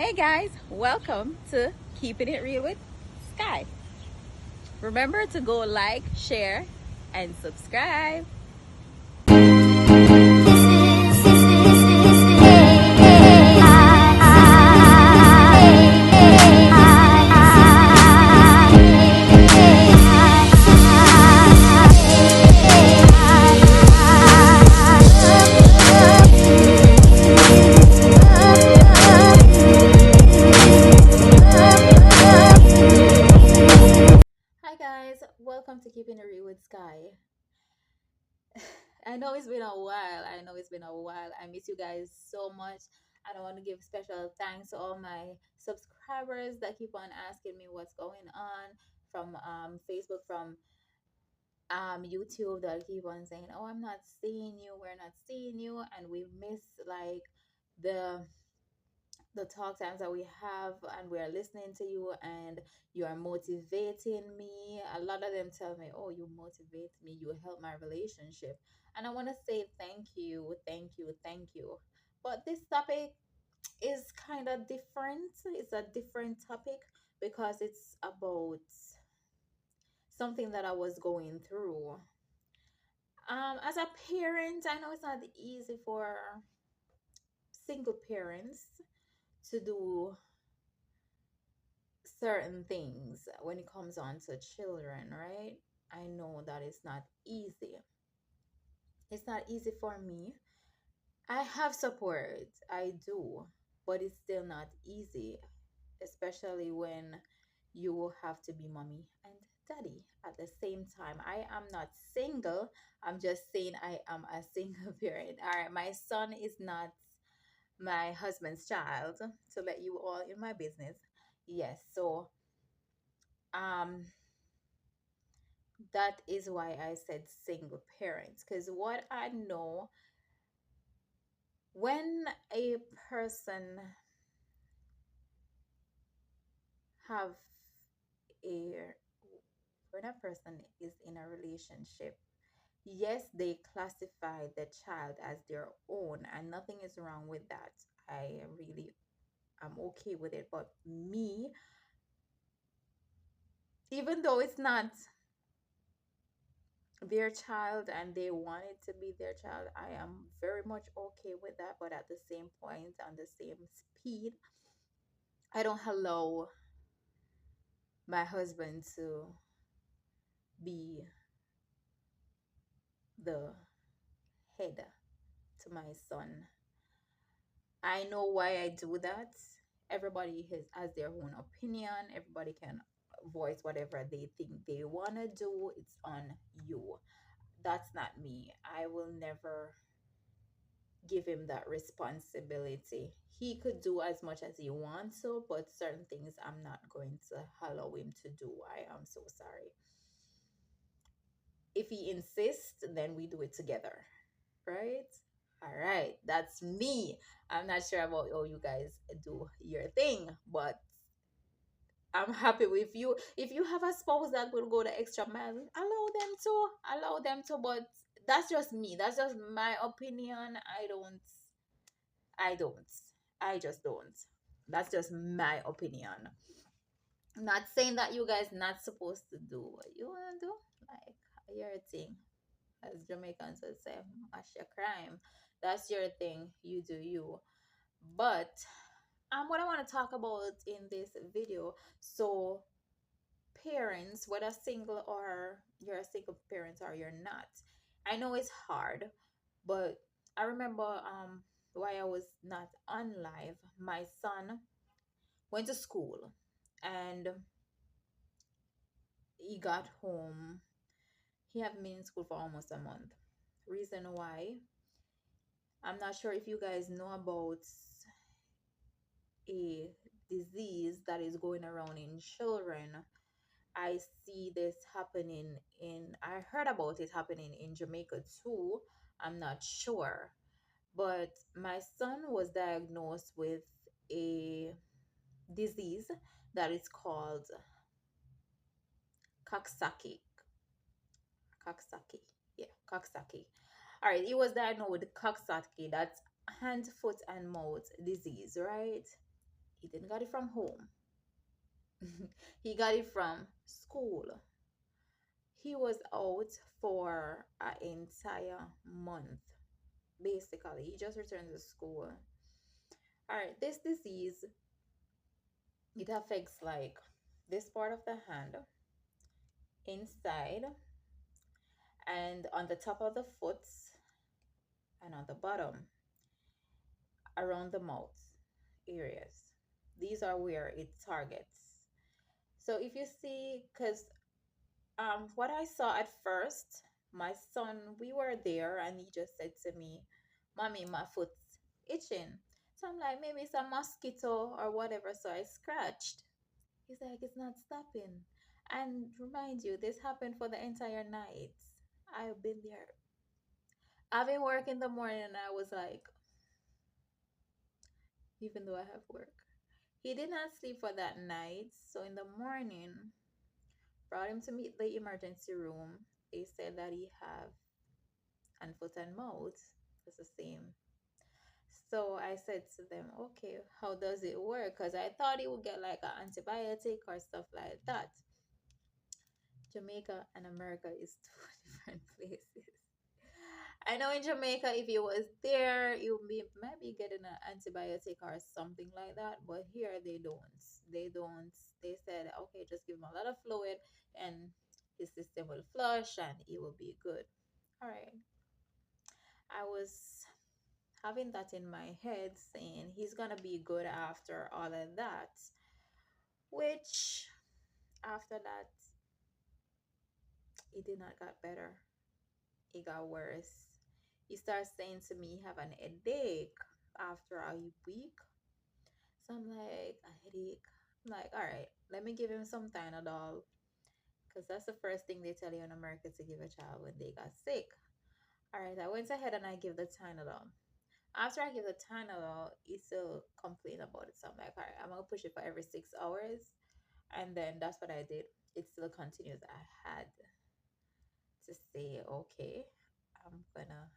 Hey guys, welcome to Keeping It Real with Sky. Remember to go like, share, and subscribe. Hi guys, welcome to Keeping It Real with Sky. I know it's been a while. I miss you guys so much. And I want to give special thanks to all my subscribers that keep on asking me what's going on from Facebook, from YouTube, that keep on saying, "Oh, I'm not seeing you. We're not seeing you," and we miss like the talk times that we have, and we are listening to you, and you are motivating me. A lot of them tell me, "Oh, you motivate me, you help my relationship," and I want to say thank you, thank you, thank you. But this topic is kind of different. It's a different topic because it's about something that I was going through. As a parent, I know it's not easy for single parents to do certain things when it comes on to children, right? I know that it's not easy. It's not easy for me. I have support, I do, but it's still not easy, especially when you will have to be mommy and daddy at the same time. I am not single. I'm just saying I am a single parent. All right, my son is not my husband's child, to let you all in my business. Yes, so um that is why I said single parents, because what I know, when a person have a when a person is in a relationship, yes, they classify the child as their own, and nothing is wrong with that. I really am okay with it. But me, even though it's not their child and they want it to be their child, I am very much okay with that. But at the same point, on the same speed, I don't allow my husband to be the head to my son. I know why I do that. Everybody has their own opinion. Everybody can voice whatever they think they want to do. It's on you. That's not me. I will never give him that responsibility. He could do as much as he wants to, but certain things I'm not going to allow him to do. I am so sorry. If he insists, then we do it together, right? All right, that's me. I'm not sure about how you guys do your thing, but I'm happy with you. If you have a spouse that will go the extra mile, allow them to. But that's just me. That's just my opinion. I don't. I just don't. That's just my opinion. Not saying that you guys not supposed to do what you wanna do. Like your thing, as Jamaicans would say, mash your crime. That's your thing. You do you. But what I want to talk about in this video, so parents, whether single or you're a single parent or you're not, I know it's hard, but I remember why I was not on live. My son went to school and he got home. He had been in school for almost a month. Reason why, I'm not sure if you guys know about a disease that is going around in children. I see this happening I heard about it happening in Jamaica too. I'm not sure. But my son was diagnosed with a disease that is called Coxsackie. Coxsackie. Yeah, Coxsackie. All right, he was diagnosed with Coxsackie. That's hand, foot, and mouth disease, right? He didn't got it from home. He got it from school. He was out for an entire month. Basically, he just returned to school. All right, this disease, it affects like this part of the hand, inside, and on the top of the foot, and on the bottom, around the mouth areas. These are where it targets. So if you see, because what I saw at first, my son, we were there and he just said to me, "Mommy, my foot's itching." So I'm like, maybe it's a mosquito or whatever. So I scratched. He's like, "It's not stopping." And remind you, this happened for the entire night. I've been there. I've been working in the morning and I was like, even though I have work. He did not sleep for that night. So in the morning, brought him to meet the emergency room. They said that he have and foot and mouth. It's the same. So I said to them, okay, how does it work? Because I thought he would get like an antibiotic or stuff like that. Jamaica and America is two different places. I know in Jamaica, if you was there, you might be getting an antibiotic or something like that. But here they don't. They don't. They said, okay, just give him a lot of fluid and his system will flush and he will be good. All right. I was having that in my head, saying he's gonna be good after all of that. Which after that, it did not get better. It got worse. He starts saying to me, he have an headache after a week. So I'm like, a headache. I'm like, all right, let me give him some Tylenol. Because that's the first thing they tell you in America to give a child when they got sick. All right, I went ahead and I give the Tylenol. After I give the Tylenol, he still complain about it. So I'm like, all right, I'm going to push it for every 6 hours. And then that's what I did. It still continues. I had to say, okay, I'm going to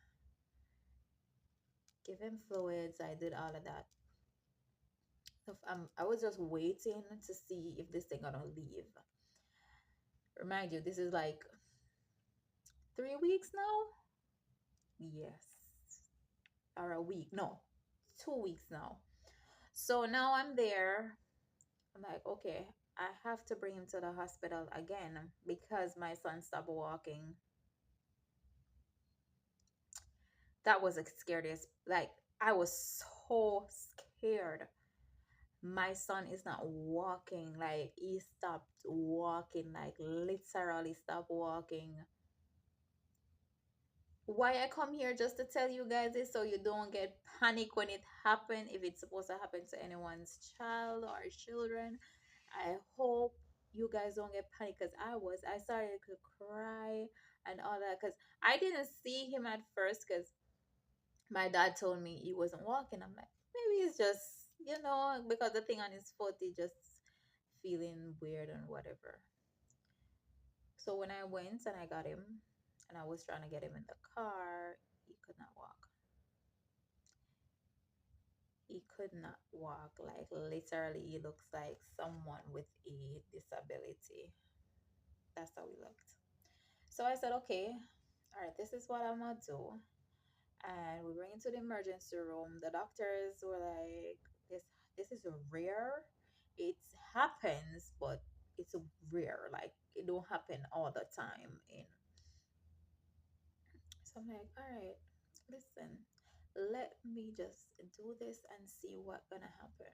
give him fluids. I did all of that. I was just waiting to see if this thing gonna leave. Remind you, this is like 3 weeks now. Yes, or a week. No, 2 weeks now. So now I'm there. I'm like, okay, I have to bring him to the hospital again because my son stopped walking. That was the scariest. Like I was so scared. My son is not walking. Like he stopped walking. Like literally stopped walking. Why I come here just to tell you guys this so you don't get panic when it happen, if it's supposed to happen to anyone's child or children. I hope you guys don't get panic because I started to cry and all that because I didn't see him at first because my dad told me he wasn't walking. I'm like, maybe it's just, because the thing on his foot is just feeling weird and whatever. So when I went and I got him and I was trying to get him in the car, he could not walk. He could not walk. Like literally, he looks like someone with a disability. That's how he looked. So I said, okay, all right, this is what I'm gonna do. And we went into the emergency room. The doctors were like, this is rare. It happens, but it's rare. Like it don't happen all the time. And so I'm like, all right, listen, let me just do this and see what gonna happen.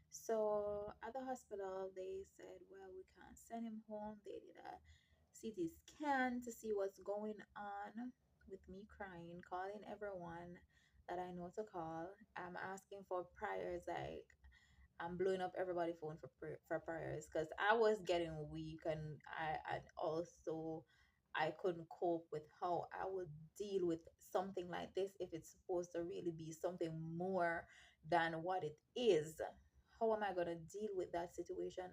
So at the hospital, they said, well, we can't send him home. They did a CT scan to see what's going on with me crying, calling everyone that I know to call. I'm asking for prayers, like I'm blowing up everybody's phone for prayers because I was getting weak and and also I couldn't cope with how I would deal with something like this if it's supposed to really be something more than what it is. How am I gonna deal with that situation?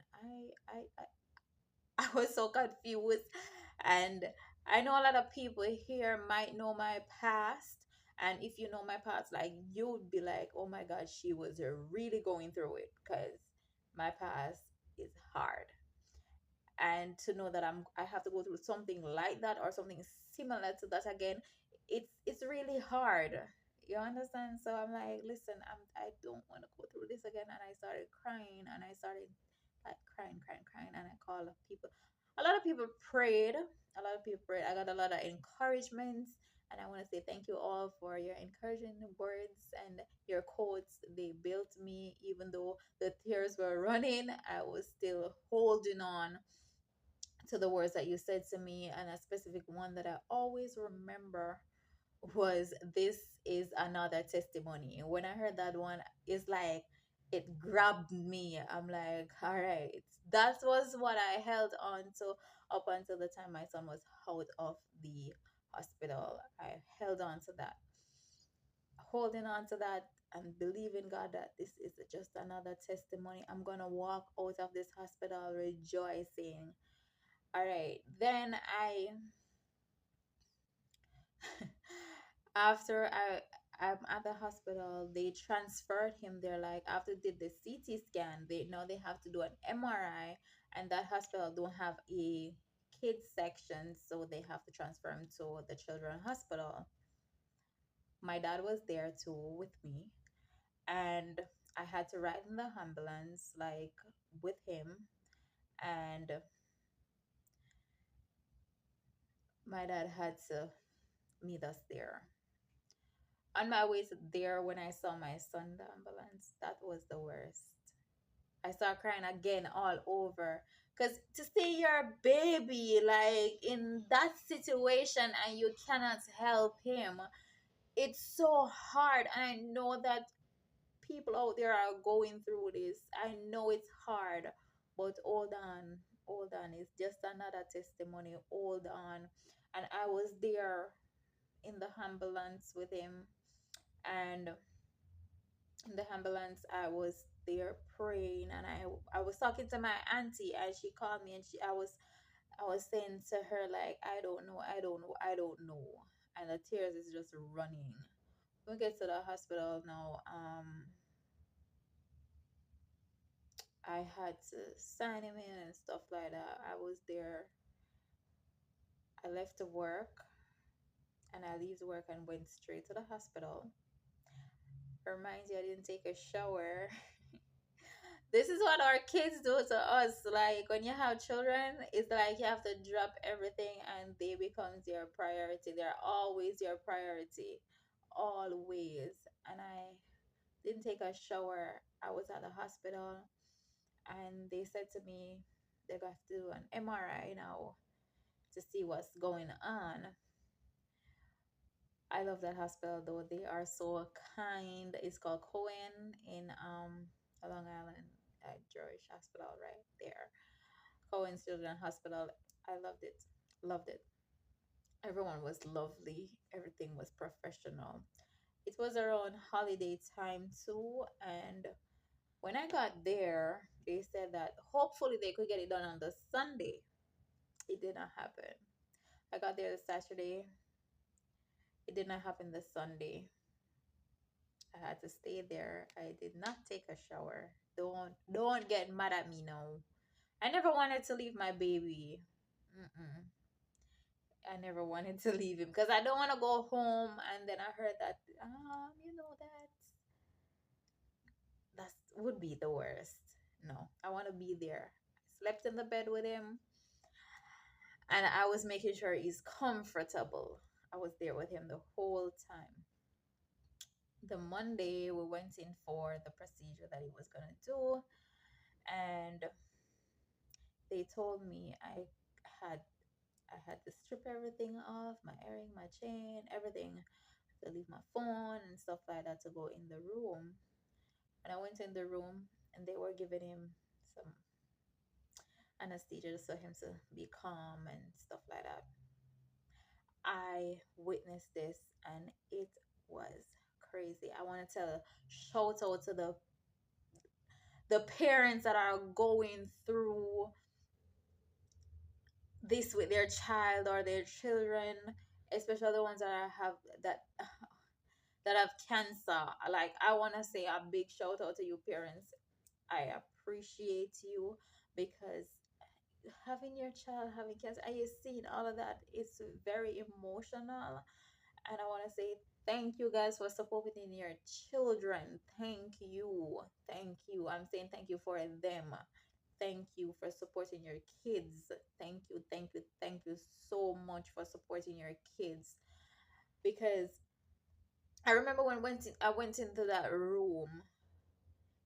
I was so confused, and I know a lot of people here might know my past, And if you know my past, like you'd be like, oh my God, she was really going through it, because my past is hard. And to know that I have to go through something like that or something similar to that again, it's really hard. You understand? So I'm like, listen, I don't want to go through this again. And I started crying, and I started like crying, and I called people. A lot of people prayed. A lot of people prayed. I got a lot of encouragements, and I want to say thank you all for your encouraging words and your quotes. They built me, even though the tears were running. I was still holding on to the words that you said to me. And a specific one that I always remember was, this is another testimony. When I heard that one, it's like it grabbed me. I'm like, all right, that was what I held on to up until the time my son was out of the hospital. I held on to that, holding on to that, and believing God that this is just another testimony. I'm gonna walk out of this hospital rejoicing. All right, then after I'm at the hospital, they transferred him there. Like after they did the CT scan, they now they have to do an MRI, and that hospital don't have a kids section, so they have to transfer him to the children hospital. My dad was there too with me, and I had to ride in the ambulance like with him, and my dad had to meet us there. On my way to there, when I saw my son in the ambulance, that was the worst. I started crying again all over. Because to see your baby like in that situation and you cannot help him, it's so hard. And I know that people out there are going through this. I know it's hard, but hold on. It's just another testimony. Hold on. And I was there in the ambulance with him, and in the ambulance I was there praying, and I was talking to my auntie, and she called me, and I was saying to her like, I don't know, and the tears is just running. When we get to the hospital now, I had to sign him in and stuff like that. I was there. I left to work, and I leave work and went straight to the hospital. Reminds you, I didn't take a shower. This is what our kids do to us. Like when you have children, it's like you have to drop everything, and they becomes your priority. They're always your priority. Always. And I didn't take a shower. I was at the hospital, and they said to me they got to do an MRI now to see what's going on. I love that hospital though. They are so kind. It's called Cohen in Long Island, George Hospital right there. Cohen Children's Hospital. I loved it. Loved it. Everyone was lovely. Everything was professional. It was around holiday time too, and when I got there, they said that hopefully they could get it done on the Sunday. It did not happen. I got there the Saturday. It did not happen the Sunday. I had to stay there. I did not take a shower. Don't get mad at me now. I never wanted to leave my baby. Mm-mm. I never wanted to leave him because I don't want to go home. And then I heard that, that would be the worst. No, I want to be there. I slept in the bed with him, and I was making sure he's comfortable. I was there with him the whole time. The Monday, we went in for the procedure that he was going to do, and they told me had I had to strip everything off, my earring, my chain, everything, to leave my phone and stuff like that to go in the room. And I went in the room, and they were giving him some anesthesia just for him to be calm and stuff like that. I witnessed this, and it was crazy. I want to tell shout out to the parents that are going through this with their child or their children, especially the ones that have that. that have cancer. Like, I want to say a big shout out to you parents. I appreciate you, because having your child having cancer and you seeing all of that, it's very emotional. And I want to say thank you guys for supporting your children. Thank you. I'm saying thank you for them. Thank you for supporting your kids. Thank you so much for supporting your kids. Because I remember when I went into that room,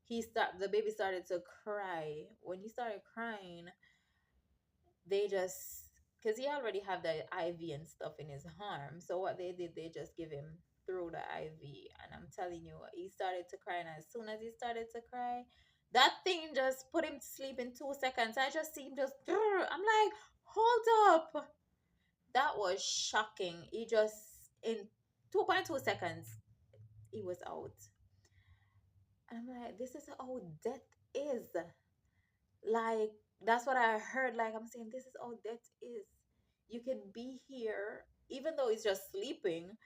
the baby started to cry. When he started crying, they just, because he already have the IV and stuff in his arm. So what they did, they just give him through the IV. And I'm telling you, he started to cry. And as soon as he started to cry, that thing just put him to sleep in 2 seconds. I just see him just, I'm like, hold up. That was shocking. He just, in 2.2 seconds, he was out. And I'm like, this is how death is. Like, that's what I heard. Like, I'm saying, this is all death is. You can be here, even though it's just sleeping,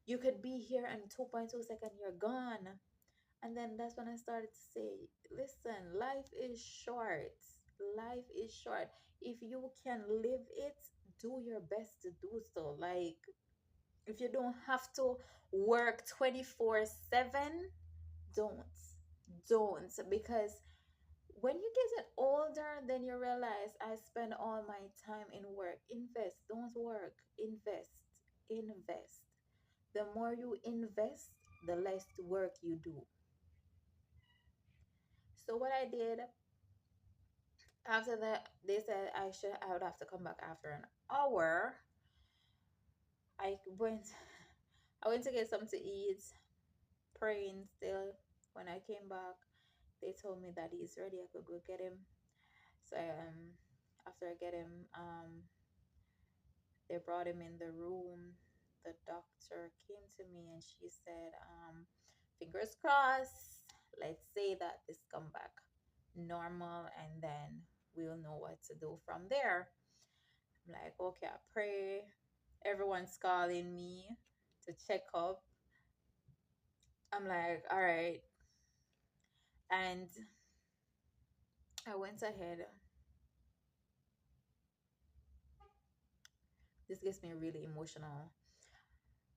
you could be here and 2.2 seconds you're gone. And then that's when I started to say, listen, life is short. Life is short. If you can live it, do your best to do so. Like, if you don't have to work 24/7, don't. Don't. Because when you get older, then you realize I spend all my time in work. Invest, don't work. Invest, invest. The more you invest, the less work you do. So what I did after that, they said I would have to come back after an hour. I went I went to get something to eat, praying still. When I came back, they told me that he's ready. I could go get him. So after I get him, they brought him in the room. The doctor came to me and she said, fingers crossed, let's say that this come back normal, and then we'll know what to do from there. I'm like, okay, I pray. Everyone's calling me to check up. I'm like, all right. And I went ahead. This gets me really emotional.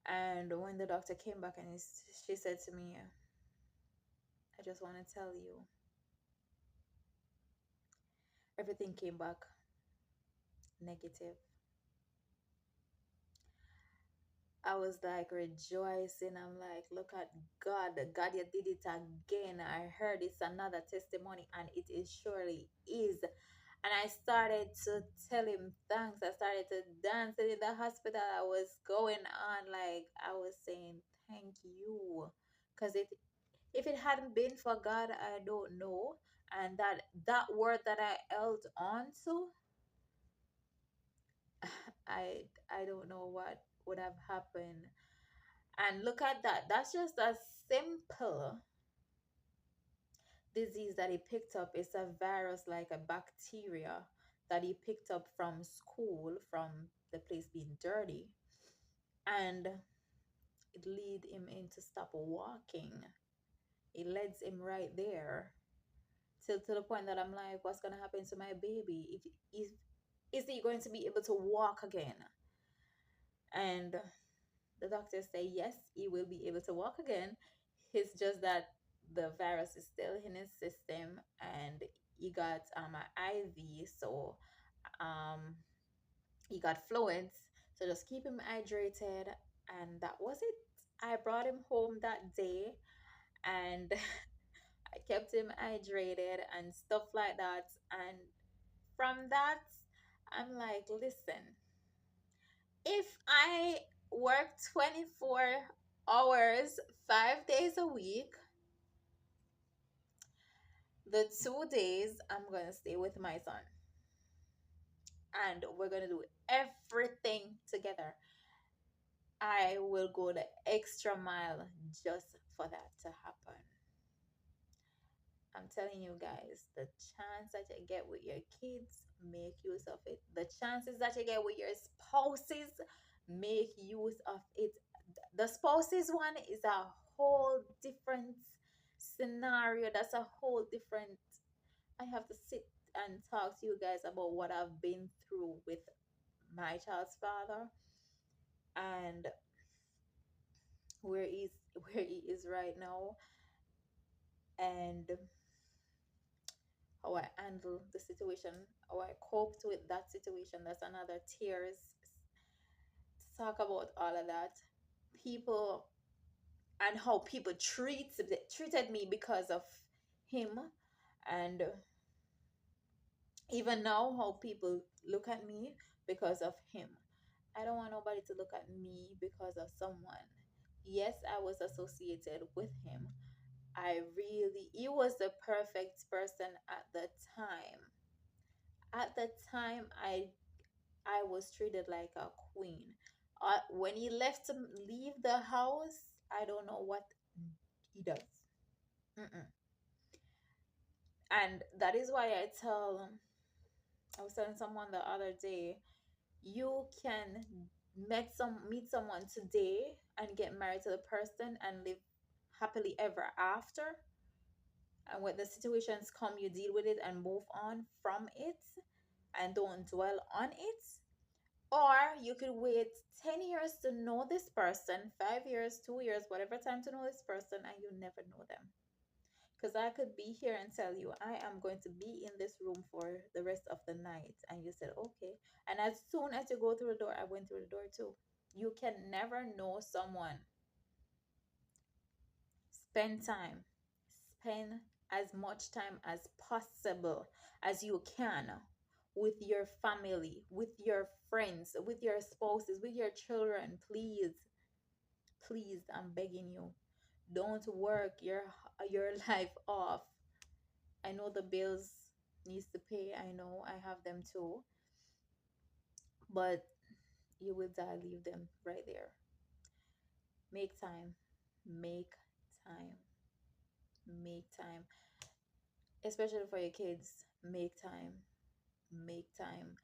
And when the doctor came back and she said to me, I just want to tell you, everything came back negative. I was like rejoicing. I'm like, look at God. God, you did it again. I heard it's another testimony, and it is surely is. And I started to tell him thanks. I started to dance in the hospital. I was going on like I was saying thank you. Because if it hadn't been for God, I don't know. And that word that I held on to, I don't know what would have happened. And look at that. That's just a simple disease that he picked up. It's a virus, like a bacteria that he picked up from school, from the place being dirty. And it lead him in to stop walking. It leads him right there. Till to the point that I'm like, what's gonna happen to my baby? If is he going to be able to walk again? And the doctors say yes, he will be able to walk again. It's just that the virus is still in his system, and he got an IV, so um he got fluids. So just keep him hydrated, and that was it. I brought him home that day, and I kept him hydrated and stuff like that. And from that, I'm like, listen, if I work 24 hours, 5 days a week, the 2 days I'm going to stay with my son. And we're going to do everything together. I will go the extra mile just for that to happen. I'm telling you guys, the chance that you get with your kids, make use of it. The chances that you get with your spouses, make use of it. The spouses one is a whole different scenario. That's a whole different. I have to sit and talk to you guys about what I've been through with my child's father and where he's where he is right now, and how I handle the situation, how I coped with that situation. That's another tears to talk about all of that. People and how people treated me because of him, and even now how people look at me because of him. I don't want nobody to look at me because of someone. Yes, I was associated with him. He was the perfect person at the time. At the time, I was treated like a queen. When he left to leave the house, I don't know what he does. Mm-mm. And that is why I was telling someone the other day, you can meet someone today and get married to the person and live happily ever after. And when the situations come, you deal with it and move on from it and don't dwell on it. Or you could wait 10 years to know this person, 5 years, 2 years, whatever time to know this person, and you never know them. Because I could be here and tell you, I am going to be in this room for the rest of the night. And you said, okay. And as soon as you go through the door, I went through the door too. You can never know someone. Spend time. Spend as much time as possible as you can with your family, with your friends, with your spouses, with your children. Please, please, I'm begging you. Don't work your life off. I know the bills needs to pay. I know I have them too. But you will die, leave them right there. Make time. Make time. Make time. Especially for your kids. Make time. Make time.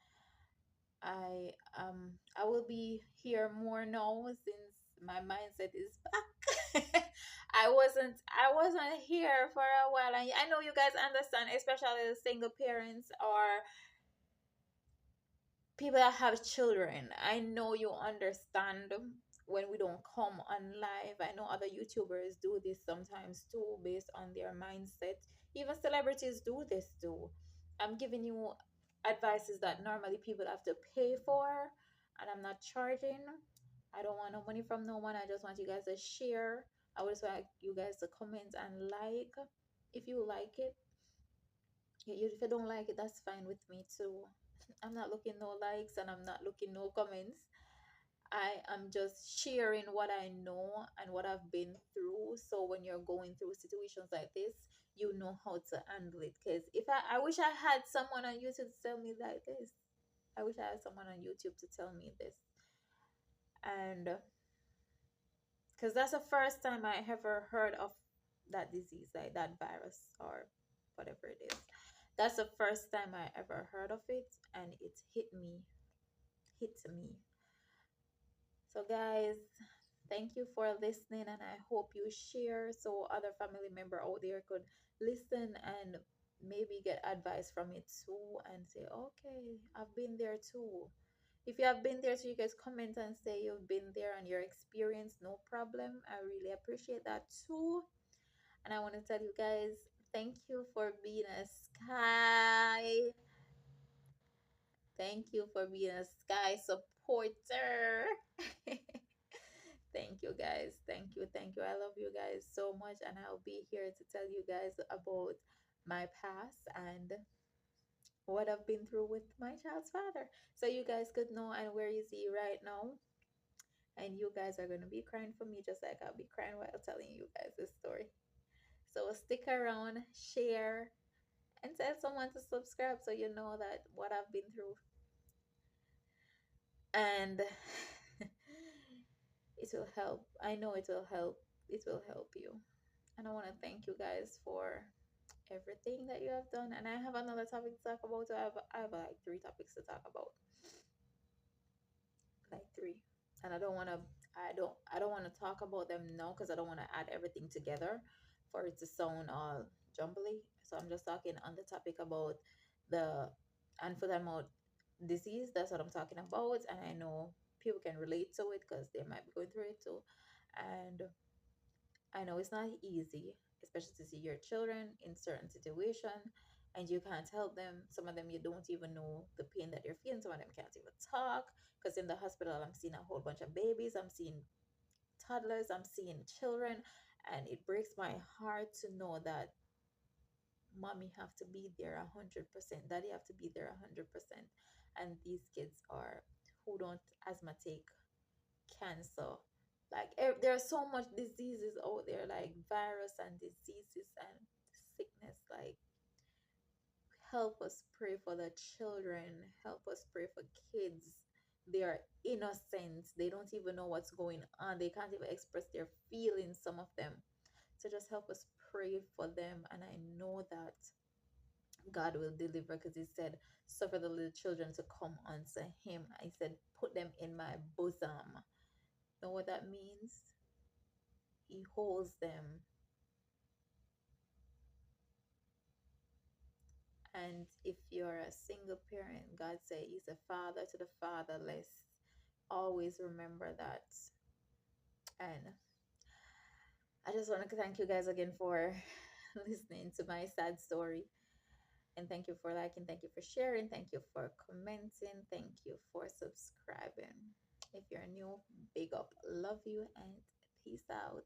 I will be here more now since my mindset is back. I wasn't here for a while, and I know you guys understand, especially the single parents or people that have children. I know you understand when we don't come on live. I know other YouTubers do this sometimes too, based on their mindset. Even celebrities do this too. I'm giving you advices that normally people have to pay for, and I'm not charging. I don't want no money from no one. I just want you guys to share. I would just want you guys to comment and like if you like it. If you don't like it, that's fine with me too. I'm not looking no likes and I'm not looking no comments. I am just sharing what I know and what I've been through. So when you're going through situations like this, you know how to handle it. Because if I wish I had someone on YouTube to tell me like this. I wish I had someone on YouTube to tell me this. And because that's the first time I ever heard of that disease, like that virus or whatever it is. That's the first time I ever heard of it, and it hit me. So, guys, thank you for listening, and I hope you share so other family member out there could listen and maybe get advice from it too, and say, okay, I've been there too. If you have been there, so you guys comment and say you've been there and your experience, no problem. I really appreciate that too. And I want to tell you guys, thank you for being a Sky. Thank you for being a Sky supporter. Thank you guys. Thank you. Thank you. I love you guys so much. And I'll be here to tell you guys about my past and what I've been through with my child's father. So you guys could know and where is he right now. And you guys are going to be crying for me just like I'll be crying while telling you guys this story. So stick around, share, and tell someone to subscribe so you know that what I've been through. And it will help. I know it will help. It will help you. And I want to thank you guys for everything that you have done. And I have another topic to talk about. So I have like 3 topics to talk about. Like 3. And I don't want to talk about them now because I don't want to add everything together for it to sound all jumbly. So I'm just talking on the topic about the unfoot disease. That's what I'm talking about, and I know people can relate to it because they might be going through it too. And I know it's not easy, especially to see your children in certain situation and you can't help them. Some of them you don't even know the pain that they're feeling. Some of them can't even talk because in the hospital I'm seeing a whole bunch of babies. I'm seeing toddlers. I'm seeing children, and it breaks my heart to know that mommy have to be there 100%, daddy have to be there 100%, and these kids are who don't asthma take cancer. Like there are so much diseases out there, like virus and diseases and sickness. Like help us pray for the children. Help us pray for kids. They are innocent. They don't even know what's going on. They can't even express their feelings. Some of them. So just help us pray for them. And I know that God will deliver because He said, "Suffer the little children to come unto Him." I said, "Put them in my bosom." Know what that means? He holds them. And if you're a single parent, God said He's a father to the fatherless. Always remember that. And I just want to thank you guys again for listening to my sad story. And thank you for liking, thank you for sharing, thank you for commenting, thank you for subscribing. If you're new, big up, love you, and peace out.